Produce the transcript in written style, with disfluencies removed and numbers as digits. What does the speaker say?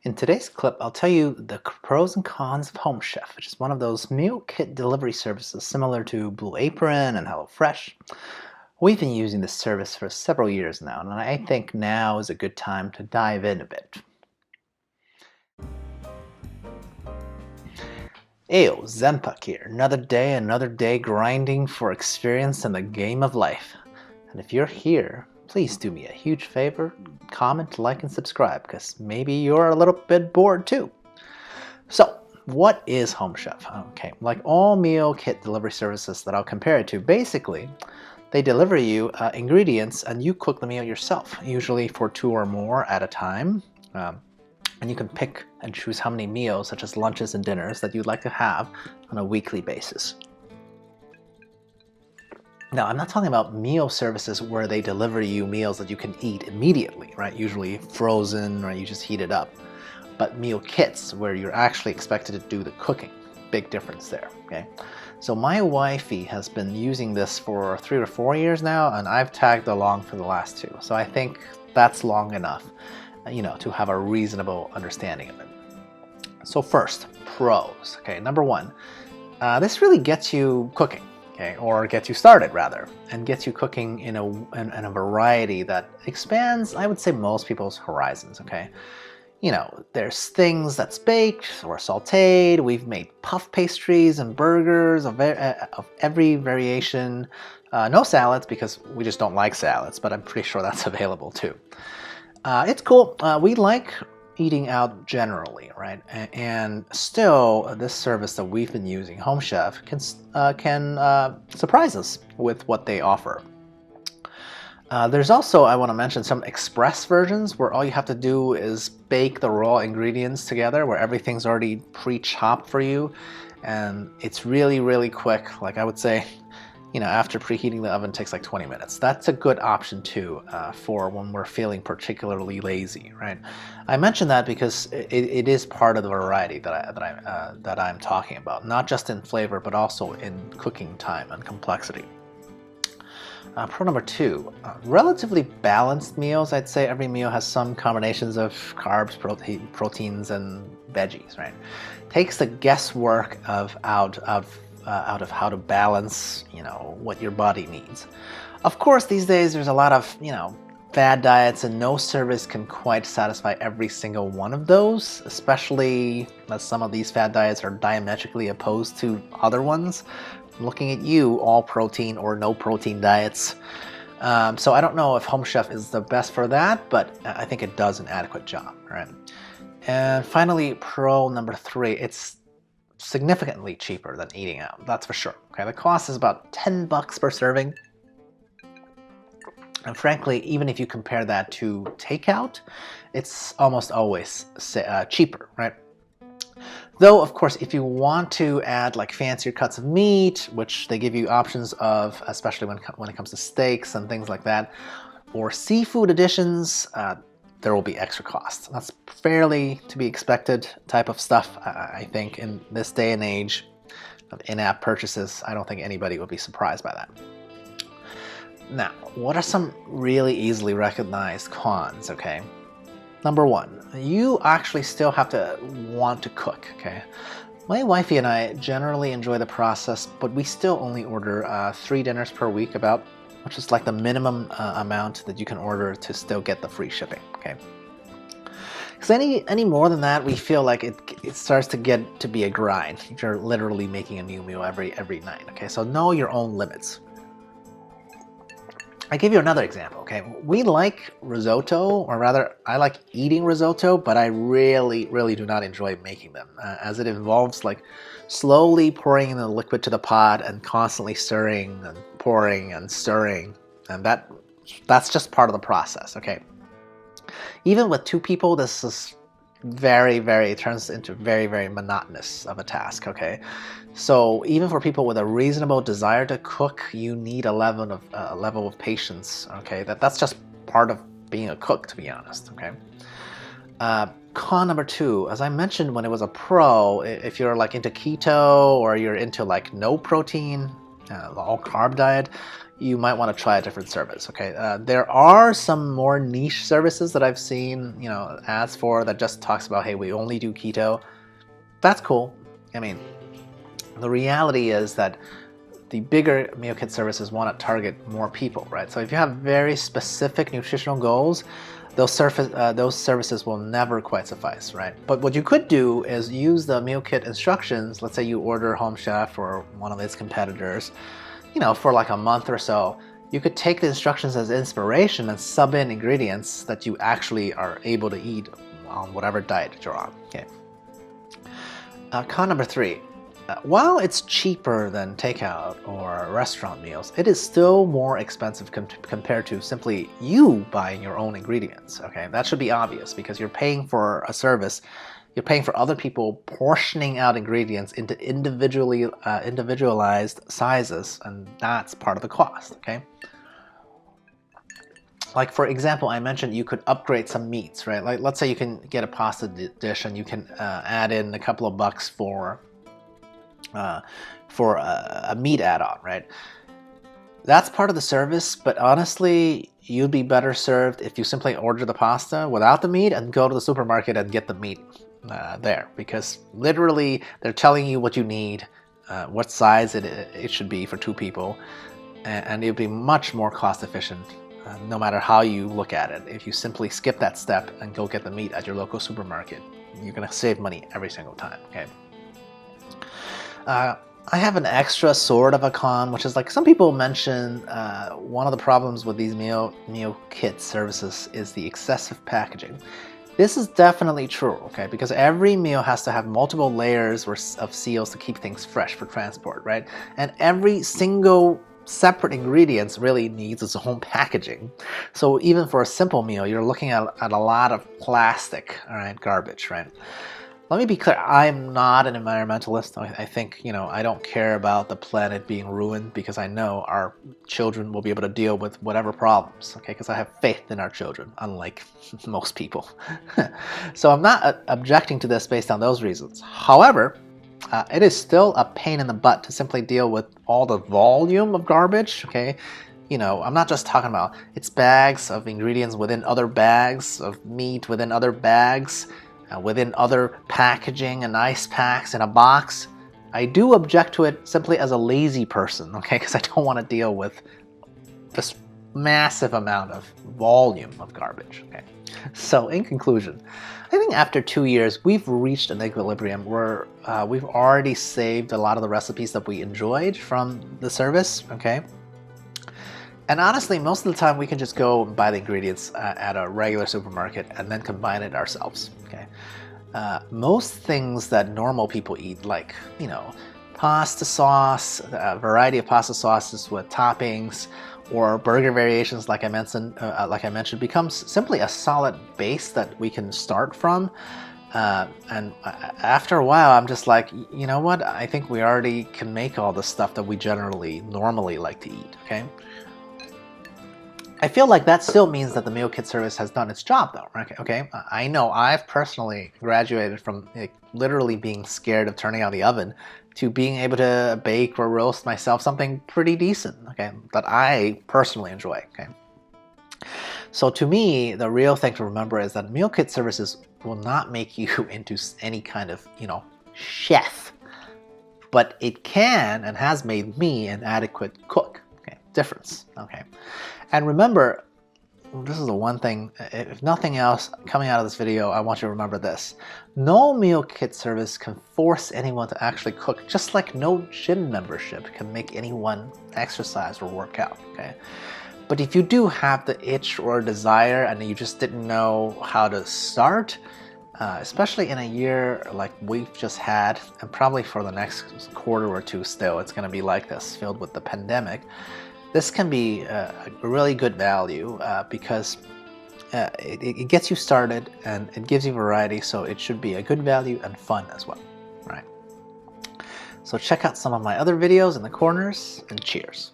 In today's clip, I'll tell you the pros and cons of Homechef, which is one of those meal kit delivery services similar to Blue Apron and HelloFresh. We've been using this service for several years now, and I think now is a good time to dive in a bit. Ayo, XenPuck here. Another day grinding for experience in the game of life. And if you're here, please do me a huge favor, comment, like, and subscribe, because maybe you're a little bit bored too. So, what is Homechef? Okay, like all meal kit delivery services that I'll compare it to, basically, they deliver you ingredients and you cook the meal yourself, usually for 2 or more at a time. And you can pick and choose how many meals, such as lunches and dinners, that you'd like to have on a weekly basis. Now, I'm not talking about meal services where they deliver you meals that you can eat immediately, right? Usually frozen, or you just heat it up. But meal kits where you're actually expected to do the cooking. Big difference there, okay? So my wifey has been using this for 3 or 4 years now, and I've tagged along for the last 2. So I think that's long enough, to have a reasonable understanding of it. So first, pros. Okay, number 1, this really gets you cooking. Okay, or gets you started rather, and gets you cooking in a variety that expands, I would say, most people's horizons. Okay, there's things that's baked or sautéed. We've made puff pastries and burgers of every variation. No salads because we just don't like salads, but I'm pretty sure that's available too. It's cool. We like eating out generally, right? And still, this service that we've been using, Homechef, can surprise us with what they offer. There's also, I want to mention, some express versions where all you have to do is bake the raw ingredients together, where everything's already pre-chopped for you, and it's really, really quick. Like I would say, after preheating the oven, it takes like 20 minutes. That's a good option too for when we're feeling particularly lazy, right? I mention that because it is part of the variety that I'm talking about, not just in flavor, but also in cooking time and complexity. Pro number 2, relatively balanced meals. I'd say every meal has some combinations of carbs, proteins, and veggies, right? Takes the guesswork out of how to balance, what your body needs. Of course, these days there's a lot of, fad diets, and no service can quite satisfy every single one of those, especially as some of these fad diets are diametrically opposed to other ones. I'm looking at you, all protein or no protein diets. So I don't know if Homechef is the best for that, but I think it does an adequate job, right? And finally, pro number 3, it's significantly cheaper than eating out, that's for sure. Okay, the cost is about $10 per serving. And frankly, even if you compare that to takeout, it's almost always cheaper, right? Though, of course, if you want to add like fancier cuts of meat, which they give you options of, especially when it comes to steaks and things like that, or seafood additions, there will be extra costs. That's fairly to be expected type of stuff, I think, in this day and age of in-app purchases. I don't think anybody would be surprised by that. Now, what are some really easily recognized cons, okay? Number 1, you actually still have to want to cook, okay? My wifey and I generally enjoy the process, but we still only order 3 dinners per week, which is like the minimum amount that you can order to still get the free shipping, okay? Because any more than that, we feel like it starts to get to be a grind. You're literally making a new meal every night, okay? So know your own limits. I give you another example, okay? We like risotto, or rather, I like eating risotto, but I really, really do not enjoy making them, as it involves like slowly pouring in the liquid to the pot and constantly stirring and pouring and stirring, and that's just part of the process, okay? Even with 2 people, this is it turns into very, very monotonous of a task, okay? So even for people with a reasonable desire to cook, you need a level of patience, okay? That's just part of being a cook, to be honest, okay? Con number 2, as I mentioned when it was a pro, if you're like into keto or you're into like no protein, all carb diet, you might want to try a different service. Okay, there are some more niche services that I've seen, you know, ads for that just talks about, hey, we only do keto. That's cool. I mean, the reality is that the bigger meal kit services want to target more people, right? So if you have very specific nutritional goals, those services will never quite suffice, right? But what you could do is use the meal kit instructions. Let's say you order Homechef or one of its competitors, you know, for like a month or so. You could take the instructions as inspiration and sub in ingredients that you actually are able to eat on whatever diet you're on. Okay. Con number 3. While it's cheaper than takeout or restaurant meals, it is still more expensive compared to simply you buying your own ingredients. Okay, that should be obvious because you're paying for a service. You're paying for other people portioning out ingredients into individualized sizes, and that's part of the cost. Okay. Like, for example, I mentioned you could upgrade some meats, right? Like, let's say you can get a pasta dish and you can add in a couple of bucks for a meat add-on, right? That's part of the service, but honestly, you'd be better served if you simply order the pasta without the meat and go to the supermarket and get the meat there, because literally they're telling you what you need, what size it should be for 2 people, and it'd be much more cost efficient no matter how you look at it. If you simply skip that step and go get the meat at your local supermarket, you're gonna save money every single time. Okay. I have an extra sort of a con, which is like some people mention one of the problems with these meal kit services is the excessive packaging. This is definitely true, okay, because every meal has to have multiple layers of seals to keep things fresh for transport, right? And every single separate ingredients really needs its own packaging. So even for a simple meal, you're looking at a lot of plastic, all right, garbage, right? Let me be clear, I'm not an environmentalist. I think, you know, I don't care about the planet being ruined because I know our children will be able to deal with whatever problems, okay? Because I have faith in our children, unlike most people. So I'm not objecting to this based on those reasons. However, it is still a pain in the butt to simply deal with all the volume of garbage, okay? You know, I'm not just talking about it's bags of ingredients within other bags of meat within other bags, within other packaging and ice packs in a box. I do object to it simply as a lazy person, okay? Because I don't want to deal with this massive amount of volume of garbage, okay? So in conclusion, I think after 2 years, we've reached an equilibrium where we've already saved a lot of the recipes that we enjoyed from the service, okay? And honestly, most of the time we can just go and buy the ingredients at a regular supermarket and then combine it ourselves, okay? Most things that normal people eat, like, you know, pasta sauce, a variety of pasta sauces with toppings, or burger variations like I mentioned, becomes simply a solid base that we can start from. And after a while, I'm just like, you know what? I think we already can make all the stuff that we normally like to eat, okay? I feel like that still means that the meal kit service has done its job, though. Okay, I know I've personally graduated from literally being scared of turning on the oven to being able to bake or roast myself something pretty decent, okay, that I personally enjoy, okay. So to me, the real thing to remember is that meal kit services will not make you into any kind of, you know, chef, but it can and has made me an adequate cook. Okay, difference. Okay, and remember, this is the one thing, if nothing else, coming out of this video, I want you to remember this. No meal kit service can force anyone to actually cook, just like no gym membership can make anyone exercise or work out, okay? But if you do have the itch or desire and you just didn't know how to start, especially in a year like we've just had, and probably for the next quarter or two still, it's gonna be like this, filled with the pandemic, this can be a really good value because it gets you started and it gives you variety, so it should be a good value and fun as well, right? So check out some of my other videos in the corners, and cheers.